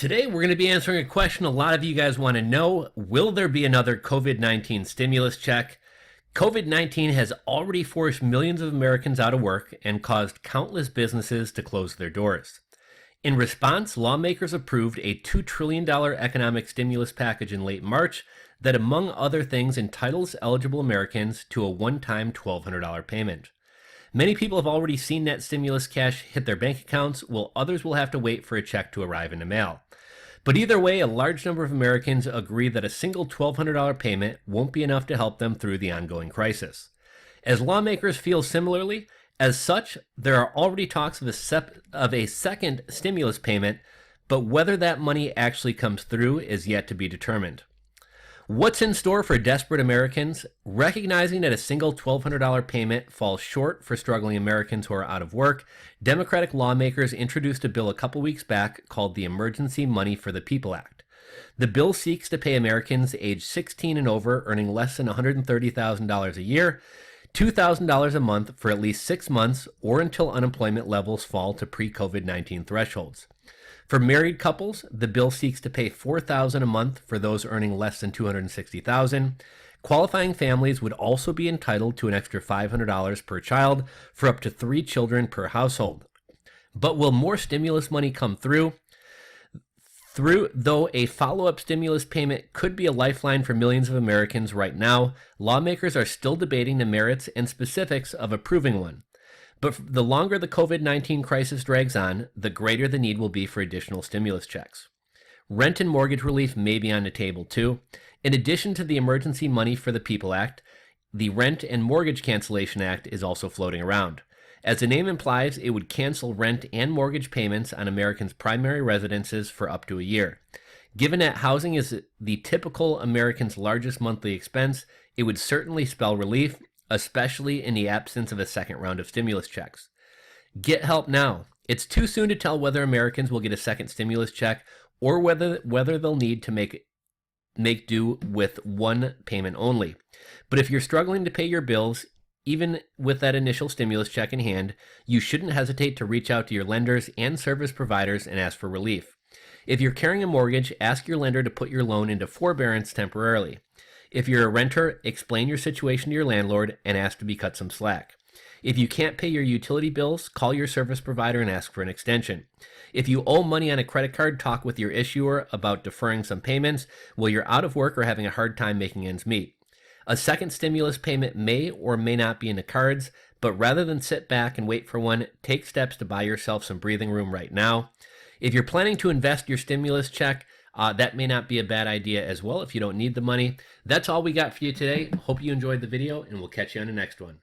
Today, we're going to be answering a question a lot of you guys want to know. Will there be another COVID-19 stimulus check? COVID-19 has already forced millions of Americans out of work and caused countless businesses to close their doors. In response, lawmakers approved a $2 trillion economic stimulus package in late March that, among other things, entitles eligible Americans to a one-time $1,200 payment. Many people have already seen that stimulus cash hit their bank accounts, while others will have to wait for a check to arrive in the mail. But either way, a large number of Americans agree that a single $1,200 payment won't be enough to help them through the ongoing crisis. As lawmakers feel similarly, as such, there are already talks of a second stimulus payment, but whether that money actually comes through is yet to be determined. What's in store for desperate Americans? Recognizing that a single $1,200 payment falls short for struggling Americans who are out of work, Democratic lawmakers introduced a bill a couple weeks back called the Emergency Money for the People Act. The bill seeks to pay Americans age 16 and over earning less than $130,000 a year, $2,000 a month for at least 6 months or until unemployment levels fall to pre-COVID-19 thresholds. For married couples, the bill seeks to pay $4,000 a month for those earning less than $260,000. Qualifying families would also be entitled to an extra $500 per child for up to 3 children per household. But will more stimulus money come through? Though a follow-up stimulus payment could be a lifeline for millions of Americans right now, lawmakers are still debating the merits and specifics of approving one. But the longer the COVID-19 crisis drags on, the greater the need will be for additional stimulus checks. Rent and mortgage relief may be on the table too. In addition to the Emergency Money for the People Act, the Rent and Mortgage Cancellation Act is also floating around. As the name implies, it would cancel rent and mortgage payments on Americans' primary residences for up to a year. Given that housing is the typical American's largest monthly expense, it would certainly spell relief, especially in the absence of a second round of stimulus checks. Get help now. It's too soon to tell whether Americans will get a second stimulus check or whether they'll need to make do with one payment only. But if you're struggling to pay your bills, even with that initial stimulus check in hand, you shouldn't hesitate to reach out to your lenders and service providers and ask for relief. If you're carrying a mortgage, ask your lender to put your loan into forbearance temporarily. If you're a renter, explain your situation to your landlord and ask to be cut some slack. If you can't pay your utility bills, call your service provider and ask for an extension. If you owe money on a credit card, talk with your issuer about deferring some payments while you're out of work or having a hard time making ends meet. A second stimulus payment may or may not be in the cards, but rather than sit back and wait for one, take steps to buy yourself some breathing room right now. If you're planning to invest your stimulus check, that may not be a bad idea as well if you don't need the money. That's all we got for you today. Hope you enjoyed the video, and we'll catch you on the next one.